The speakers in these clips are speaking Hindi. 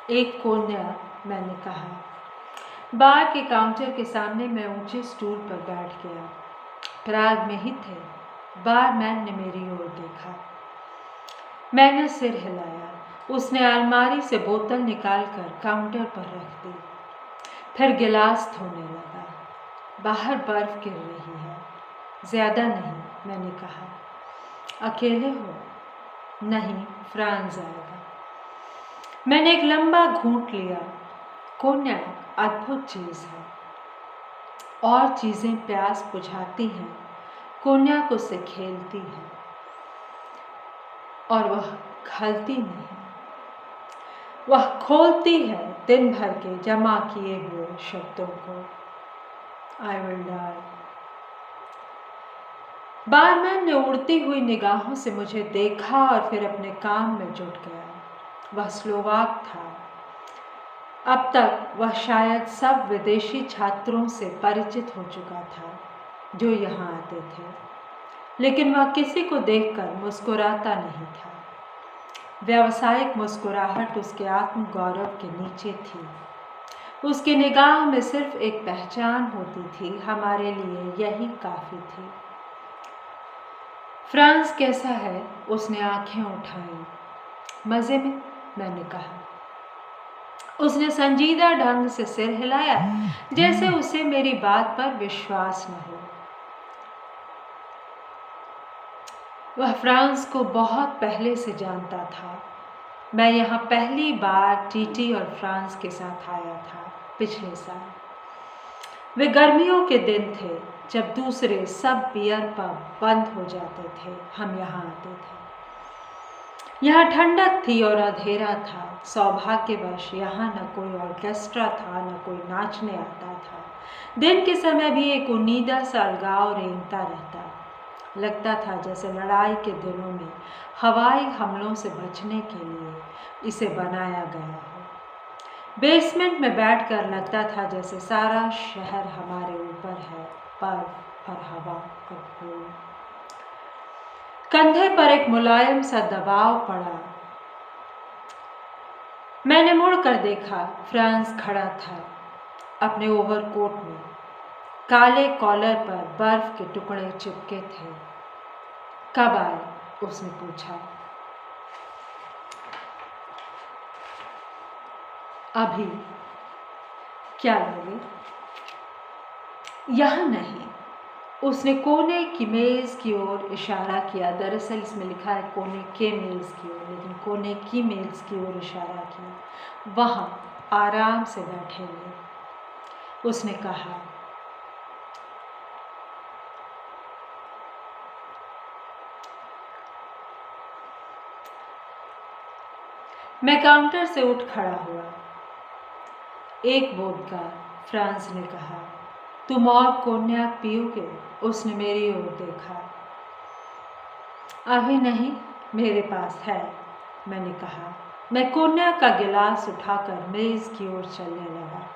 एक कोन्या, मैंने कहा। बार के काउंटर के सामने मैं ऊंचे स्टूल पर बैठ गया। प्राग में ही थे। बारमैन ने मेरी ओर देखा। मैंने सिर हिलाया। उसने अलमारी से बोतल निकालकर काउंटर पर रख दी। फिर गिलास धोने लगा। बाहर बर्फ गिर रही है। ज़्यादा नहीं, मैंने कहा। अकेले हो? नहीं, फ्रांस आएगा। मैंने एक लंबा घूंट लिया। कोन्याक अद्भुत चीज़ है। और चीज़ें प्यास बुझाती हैं, कोन्याक उससे खेलती है और वह खलती नहीं। वह खोलती है दिन भर के जमा किए हुए शब्दों को। I will die. बारमैन ने उड़ती हुई निगाहों से मुझे देखा और फिर अपने काम में जुट गया। वह स्लोवाक था। अब तक वह शायद सब विदेशी छात्रों से परिचित हो चुका था जो यहाँ आते थे, लेकिन वह किसी को देखकर मुस्कुराता नहीं था। व्यावसायिक मुस्कुराहट उसके आत्मगौरव के नीचे थी। उसकी निगाह में सिर्फ एक पहचान होती थी। हमारे लिए यही काफ़ी थी। फ्रांस कैसा है? उसने आंखें उठाई। मज़े में, मैंने कहा। उसने संजीदा ढंग से सिर हिलाया, जैसे उसे मेरी बात पर विश्वास न हो। वह फ्रांस को बहुत पहले से जानता था। मैं यहाँ पहली बार टीटी और फ्रांस के साथ आया था पिछले साल। वे गर्मियों के दिन थे जब दूसरे सब बियर पब बंद हो जाते थे। हम यहाँ आते थे। यहाँ ठंडक थी और अंधेरा था। सौभाग्यवश यहाँ न कोई ऑर्केस्ट्रा था, न कोई नाचने आता था। दिन के समय भी एक उन्नीदा सा अलगाव रेंगता रहता। लगता था जैसे लड़ाई के दिनों में हवाई हमलों से बचने के लिए इसे बनाया गया हो। बेसमेंट में बैठकर लगता था जैसे सारा शहर हमारे ऊपर है, बर्फ और हवा और धूल। कंधे पर एक मुलायम सा दबाव पड़ा। मैंने मुड़कर देखा। फ्रांस खड़ा था अपने ओवरकोट में। काले कॉलर पर बर्फ के टुकड़े चिपके थे। कब आए? उसने पूछा। अभी। क्या लोगे? यहाँ नहीं। उसने कोने की मेज़ की ओर इशारा किया। दरअसल इसमें लिखा है कोने के मेज़ की ओर, लेकिन कोने की मेज़ की ओर इशारा किया। वहाँ आराम से बैठेंगे, उसने कहा। मैं काउंटर से उठ खड़ा हुआ। एक वोदका, फ्रांस ने कहा। तुम और कोन्याक पियोगे? उसने मेरी ओर देखा। अभी नहीं, मेरे पास है, मैंने कहा। मैं कोन्याक का गिलास उठाकर मेज़ की ओर चलने लगा।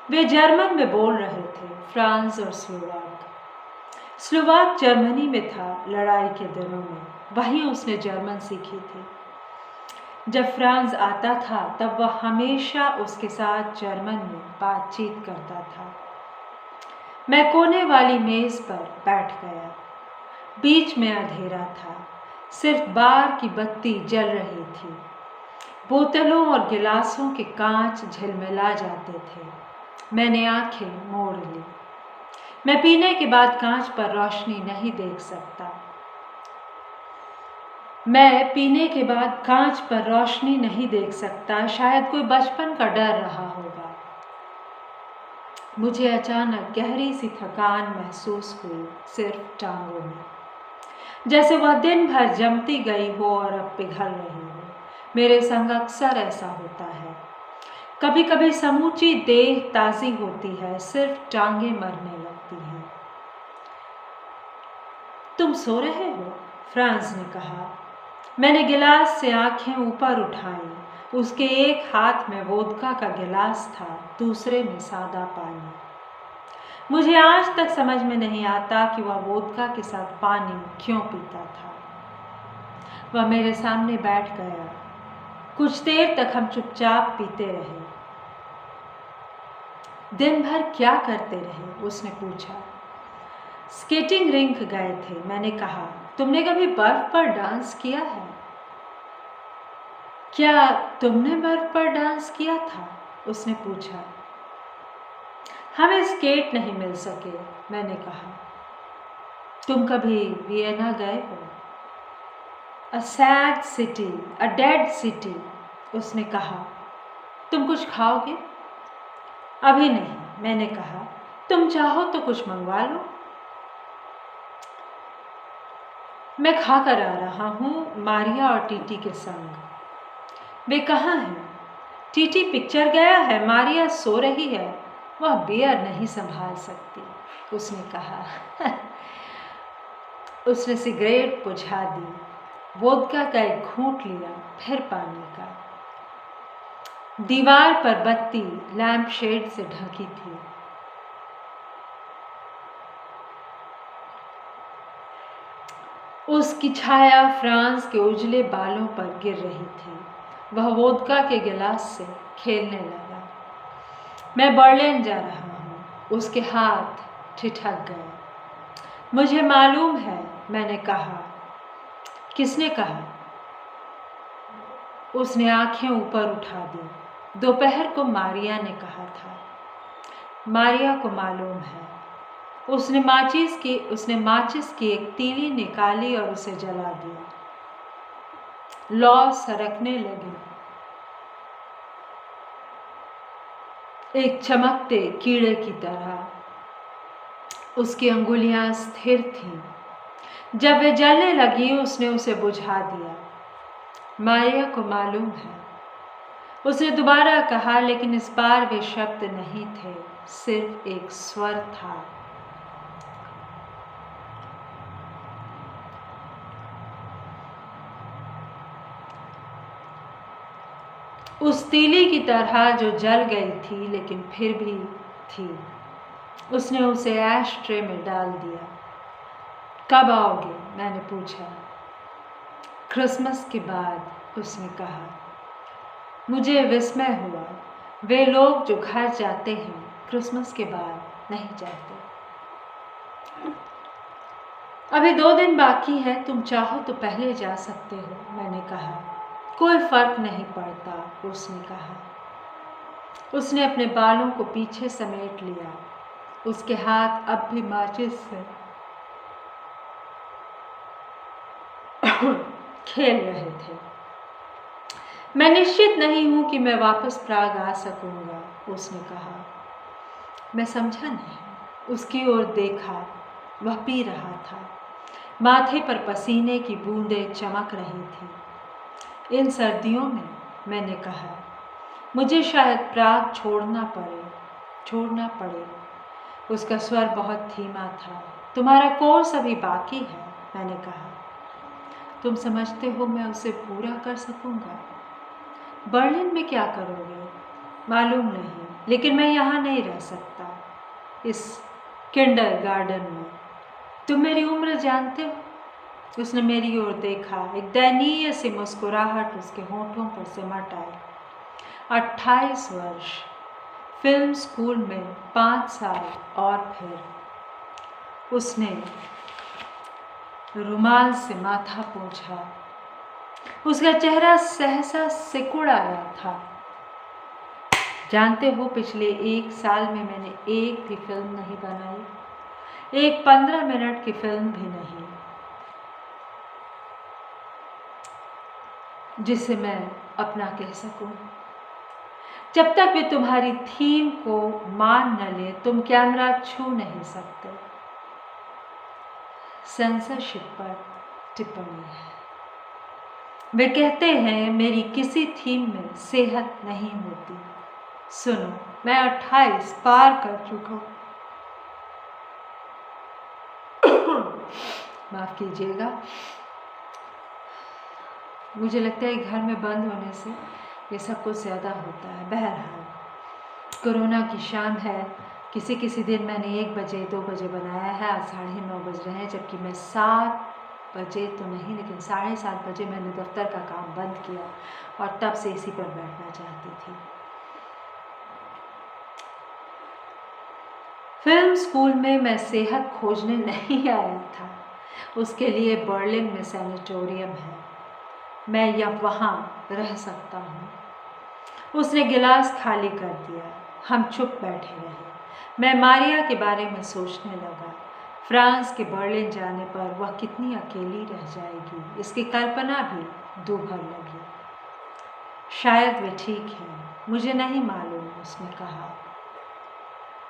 वे जर्मन में बोल रहे थे, फ्रांस और स्लोवाक। स्लोवाक जर्मनी में था लड़ाई के दिनों में। वहीं उसने जर्मन सीखी थी। जब फ्रांस आता था तब वह हमेशा उसके साथ जर्मन में बातचीत करता था। मैं कोने वाली मेज़ पर बैठ गया। बीच में अंधेरा था। सिर्फ बार की बत्ती जल रही थी। बोतलों और गिलासों के कांच झिलमिला जाते थे। मैंने आंखें मोड़ ली। मैं पीने के बाद कांच पर रोशनी नहीं देख सकता। मैं पीने के बाद कांच पर रोशनी नहीं देख सकता। शायद कोई बचपन का डर रहा होगा। मुझे अचानक गहरी सी थकान महसूस हुई, सिर्फ टांगों में, जैसे वह दिन भर जमती गई हो और अब पिघल रही हो। मेरे संग अक्सर ऐसा होता है। कभी कभी समूची देह ताज़ी होती है, सिर्फ टांगें मरने लगती हैं। तुम सो रहे हो? फ्रांस ने कहा। मैंने गिलास से आंखें ऊपर उठाई। उसके एक हाथ में वोदका का गिलास था, दूसरे में सादा पानी। मुझे आज तक समझ में नहीं आता कि वह वोदका के साथ पानी क्यों पीता था। वह मेरे सामने बैठ गया। कुछ देर तक हम चुपचाप पीते रहे। दिन भर क्या करते रहे, उसने पूछा। स्केटिंग रिंक गए थे, मैंने कहा। तुमने कभी बर्फ पर डांस किया है? क्या तुमने बर्फ पर डांस किया था? उसने पूछा। हमें स्केट नहीं मिल सके, मैंने कहा। तुम कभी वियना गए हो? A sad city, a dead city, उसने कहा। तुम कुछ खाओगे? अभी नहीं, मैंने कहा। तुम चाहो तो कुछ मंगवा लो। मैं खाकर आ रहा हूँ मारिया और टीटी के संग। वे कहाँ हैं? टीटी पिक्चर गया है, मारिया सो रही है। वह बियर नहीं संभाल सकती, उसने कहा। उसने सिगरेट बुझा दी, वोदका का एक घूंट लिया, फिर पानी का। दीवार पर बत्ती लैंप शेड से ढकी थी। उसकी छाया फ्रांस के उजले बालों पर गिर रही थी। वह वोदका के गिलास से खेलने लगा। मैं बर्लिन जा रहा हूँ। उसके हाथ ठिठक गए। मुझे मालूम है, मैंने कहा। किसने कहा? उसने आंखें ऊपर उठा दी। दोपहर को मारिया ने कहा था। मारिया को मालूम है। उसने माचिस की एक तीली निकाली और उसे जला दिया। लौ सरकने लगी। एक चमकते कीड़े की तरह उसकी अंगुलियां स्थिर थीं। जब वे जलने लगी, उसने उसे बुझा दिया। मारिया को मालूम है, उसने दोबारा कहा, लेकिन इस बार वे शब्द नहीं थे, सिर्फ एक स्वर था। उस तीली की तरह जो जल गई थी लेकिन फिर भी थी। उसने उसे ऐश ट्रे में डाल दिया। कब आओगे? मैंने पूछा। क्रिसमस के बाद, उसने कहा। मुझे विस्मय हुआ। वे लोग जो घर जाते हैं क्रिसमस के बाद नहीं जाते। अभी 2 दिन बाकी है, तुम चाहो तो पहले जा सकते हो, मैंने कहा। कोई फर्क नहीं पड़ता, उसने कहा। उसने अपने बालों को पीछे समेट लिया। उसके हाथ अब भी माचिस से खेल रहे थे। मैं निश्चित नहीं हूं कि मैं वापस प्राग आ सकूंगा, उसने कहा। मैं समझा नहीं। उसकी ओर देखा। वह पी रहा था। माथे पर पसीने की बूंदें चमक रही थी। इन सर्दियों में, मैंने कहा, मुझे शायद प्राग छोड़ना पड़े। उसका स्वर बहुत धीमा था। तुम्हारा कोर्स अभी बाकी है, मैंने कहा। तुम समझते हो मैं उसे पूरा कर सकूंगा? बर्लिन में क्या करोगे? मालूम नहीं, लेकिन मैं यहाँ नहीं रह सकता, इस किंडरगार्टन में। तुम मेरी उम्र जानते हो? उसने मेरी ओर देखा। एक दयनीय सी मुस्कुराहट उसके होठों पर सिमट आई। 28 वर्ष, फिल्म स्कूल में 5 साल, और फिर उसने रुमाल से माथा पोंछा। उसका चेहरा सहसा सिकुड़ आया था। जानते हो, पिछले 1 साल में मैंने एक भी फिल्म नहीं बनाई, एक 15 मिनट की फिल्म भी नहीं, जिसे मैं अपना कह सकूं। जब तक वे तुम्हारी थीम को मान न ले, तुम कैमरा छू नहीं सकते। सेंसरशिप पर टिप्पणी है। वे कहते हैं मेरी किसी थीम में सेहत नहीं होती। सुनो, मैं 28 पार कर चुका हूं। माफ कीजिएगा, मुझे लगता है घर में बंद होने से ये सब कुछ ज़्यादा होता है। बहरहाल, कोरोना की शाम है। किसी दिन मैंने 1 बजे 2 बजे बनाया है। आज 9:30 बज रहे हैं, जबकि मैं 7 बजे तो नहीं, लेकिन 7:30 बजे मैंने दफ्तर का काम बंद किया और तब से इसी पर बैठना चाहती थी। फिल्म स्कूल में मैं सेहत खोजने नहीं आया था। उसके लिए बर्लिन में सैनिटोरियम है, मैं वहाँ रह सकता हूँ। उसने गिलास खाली कर दिया। हम चुप बैठे रहे। मैं मारिया के बारे में सोचने लगा। फ्रांस के बर्लिन जाने पर वह कितनी अकेली रह जाएगी, इसकी कल्पना भी दूभर लगी। शायद वे ठीक है, मुझे नहीं मालूम, उसने कहा।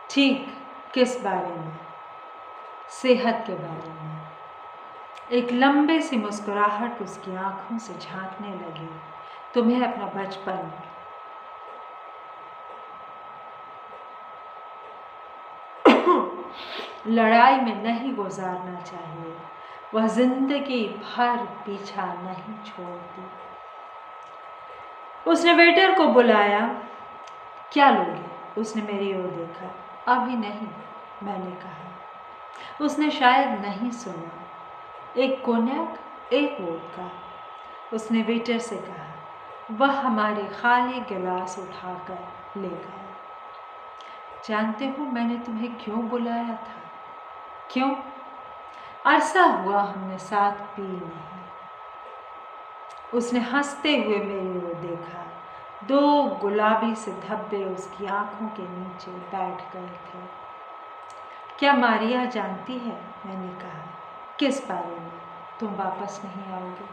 ठीक किस बारे में? सेहत के बारे में। एक लंबे सी मुस्कुराहट उसकी आंखों से झांकने लगी। तुम्हें अपना बचपन लड़ाई में नहीं गुजारना चाहिए। वह जिंदगी भर पीछा नहीं छोड़ती। उसने वेटर को बुलाया। क्या लोगे? उसने मेरी ओर देखा। अभी नहीं, मैंने कहा। उसने शायद नहीं सुना। एक कोन्याक, एक वोडका, उसने वेटर से कहा। वह हमारे खाली गिलास उठाकर ले गया। जानते हो मैंने तुम्हें क्यों बुलाया था? क्यों? अरसा हुआ हमने साथ पी नहीं। उसने हंसते हुए मेरी ओर देखा। 2 गुलाबी से धब्बे उसकी आंखों के नीचे बैठ गए थे। क्या मारिया जानती है? मैंने कहा। किस बारे में? तुम वापस नहीं आओगे।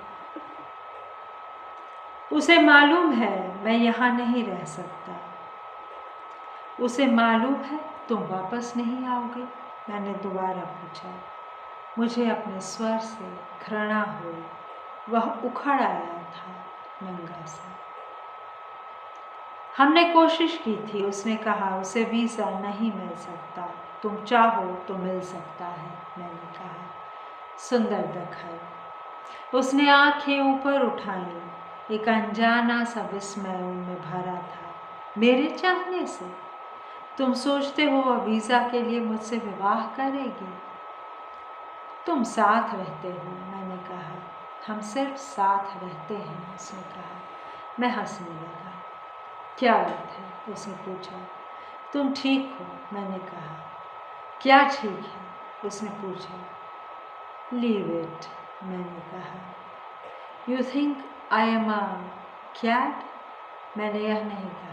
उसे मालूम है मैं यहाँ नहीं रह सकता। उसे मालूम है तुम वापस नहीं आओगे? मैंने दोबारा पूछा। मुझे अपने स्वर से घृणा हुई। वह उखड़ आया था, नंगा सा। हमने कोशिश की थी, उसने कहा। उसे वीज़ा नहीं मिल सकता। तुम चाहो तो मिल सकता है, मैंने कहा। सुंदर दखल। उसने आंखें ऊपर उठाई। एक अनजाना सा विस्मय उनमें भरा था। मेरे चाहने से? तुम सोचते हो वह वीज़ा के लिए मुझसे विवाह करेगी? तुम साथ रहते हो, मैंने कहा। हम सिर्फ साथ रहते हैं, उसने कहा। मैं हंसने लगा। क्या अर्थ है? उसने पूछा। तुम ठीक हो, मैंने कहा। क्या ठीक है? उसने पूछा। लीव इट, मैंने कहा। You think I am a cat? मैंने यह नहीं कहा।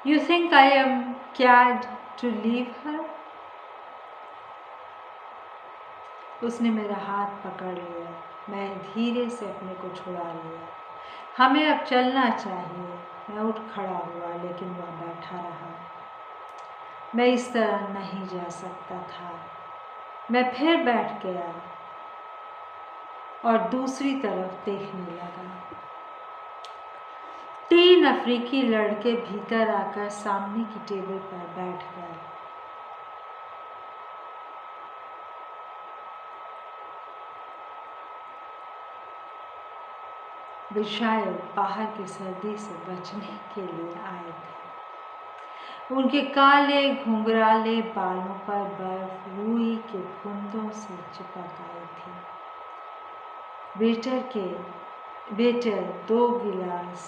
You think I am glad to leave her? उसने मेरा हाथ पकड़ लिया। मैं धीरे से अपने को छुड़ा लिया। हमें अब चलना चाहिए। मैं उठ खड़ा हुआ, लेकिन वह बैठा रहा। मैं इस तरह नहीं जा सकता था। मैं फिर बैठ गया और दूसरी तरफ देखने लगा। 3 अफ्रीकी लड़के भीतर आकर सामने की टेबल पर बैठ गए। वे शायद बाहर की सर्दी से बचने के लिए आए थे। उनके काले घुंघराले बालों पर बर्फ रुई के बूंदों से चिपक आई थी। वेटर 2 गिलास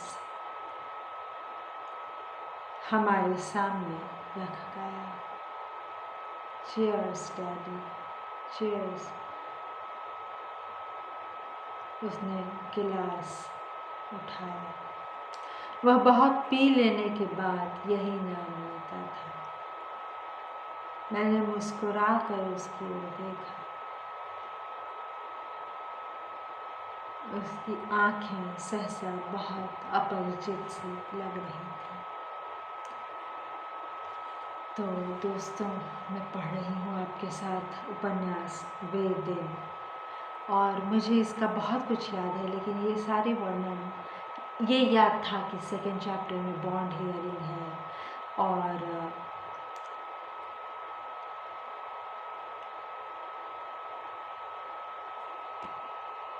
हमारे सामने रख गया। Cheers daddy, cheers. उसने गिलास उठाया। वह बहुत पी लेने के बाद यही नाम लेता था। मैंने मुस्कुरा कर उसकी ओर देखा। उसकी आंखें सहसा बहुत अपरिचित सी लग रही थी। तो दोस्तों, मैं पढ़ रही हूँ आपके साथ उपन्यास वे दिन, और मुझे इसका बहुत कुछ याद है, लेकिन ये सारे वर्णन ये याद था कि 2nd चैप्टर में बॉन्ड हियरिंग है और